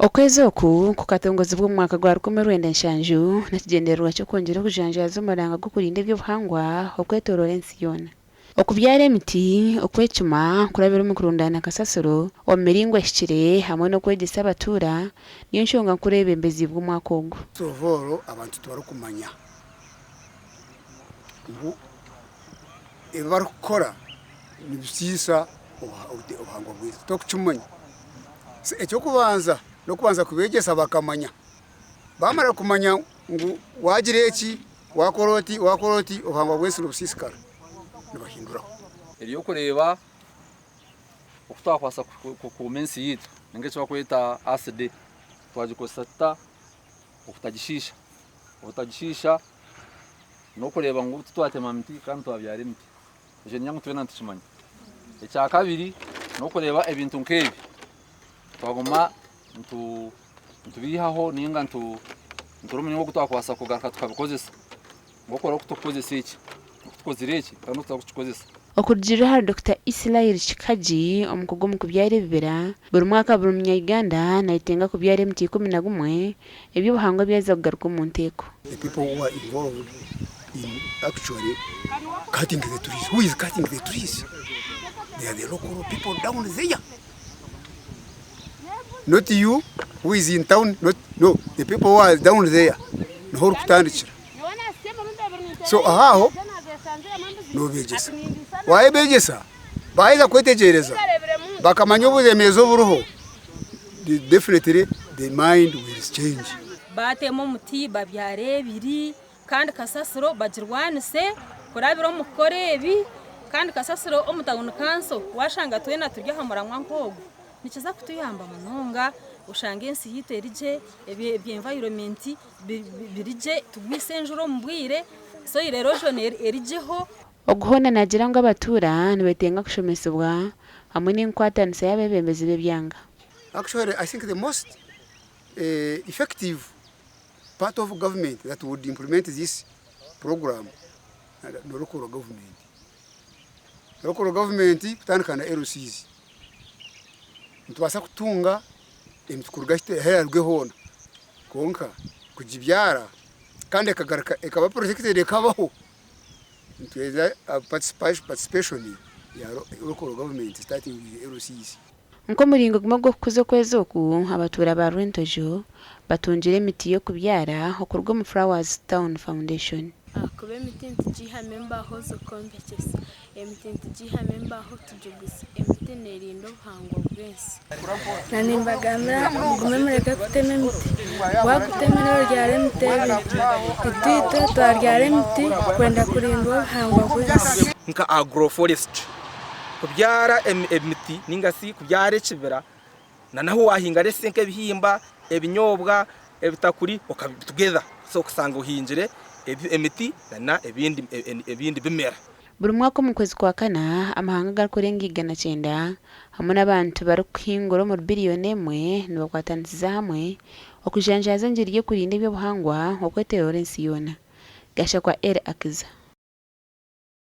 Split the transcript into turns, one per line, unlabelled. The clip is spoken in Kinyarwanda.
Okwezi oku kukatongozi bw'omwaka gwa 2017 nakigendererwa cyo kongera okujanjaza omuranga gw'okurinda eby'obuhangwa okwetooroora ensi yoona. Okubyara emiti, okwecuma, kurabira omu kurundaana kasasiro omu miringo ehikire hamwe n'okwegyesa abatuura niyo nshonga nkuru y'ebembezi bw'omwaka ogu.
Sovoro abantu tubarikumanya ngu ebibarikukora nibisiisa obuhangwa bwaitu tokukimanya. Ekyokubanza nokubanza kubeegyesa bakamanya, bamara kumanya ngu wagira eki wakora oti obuhangwa bwaitu nibusiisikara nibahinduraho.
Eryokureeba okutwakwasa kukuuma ensi yiitu ninga eki bakweta acid twagikozesa tuta okutagishiisha. Obutagishiisha n'okureeba ngu tutwatema miti kandi twabyara emiti, ekyo ninga twena nitukimanya. Ekyakabiri n'okureeba ebintu nk'ebi twaguma ntubiihaho ninga ntura omuringo ogu twakwasa kugaruka tukabikozesa ng'okora okutukozesa eki okutukozire eki kandi okutakukikozesa.
Okurugiirira hari Dr. Israel Chikaji omukugu omu kubyara ebibira buri mwaka buri munyayuganda nayetenga kubyara emiti 11 eby'obuhangwa byaza kugaruka omu nteeko.
The people who are involved in actually cutting the trees. Who is cutting the trees? They are the local people down there. Not you who is in town, no, the people who are down there. No Okutaahirira. So aho no beegyesa. Waye beegyesa bayiza kwetegereza bakamanya oburemeezi oburuho, definitely the mind will change.
Batema omuti babyara ebiri kandi kasasiro bagirwanise kurabira omu kukora ebi kandi kasasiro omu town council washanga twena turi aha murangwa nk'ogu nikiza kutuyamba munonga ushanga ensi yiitu erigye eby'environment birigye tugwise enjuro omu bwire so erosion erigyeho.
Oguhona nagira ngu abatuura nibetenga kushomesebwa hamwe n'enkwatanisa y'abebembezi b'ebyanga.
Actually, I think the most effective part of government that would implement this program the local government. Local government kutandika na LCs. Ntubasa kutunga emiti kuruga herarwe hona konka kugibyara kandi ekagaruka ekaba protected ekabaho. Ntweza participation ya local government starting with LCs.
Nko muringo gumwe gwo kukuza okwezi oku abatuura ba Rwentojo batungire emiti yo kubyara okurwa mu Flowers Town Foundation.
Kuba emiti ntigiihame embaho zo kwombekyesa, emiti ntigiihame embaho tugiguza, emiti neerinda obuhangwa bw'ensi. Na nimbagambira mugume mureke kutema emiti, wakutemera oryare emiti ebiri, itwite twaryara emiti kwenda kurinda obuhangwa bw'ensi.
Nka agroforestry kubyara emiti ningasi kubyara ekibira nanaho wahinga rese nk'ebihimba ebinyobwa ebitakuri okabitugeza so kusanga uhingire emiti na ebindi bimera.
Buri mwaka mu kwezi kwa kana amahanga gakurenga 109 hamwe n'abantu bari kuhingura mu biliyoni 1 nibakwatanisiza hamwe okujanjaza engeri y'okurinda eby'obuhangwa okwetooroora ensi yoona. Gasha kwa Akiza.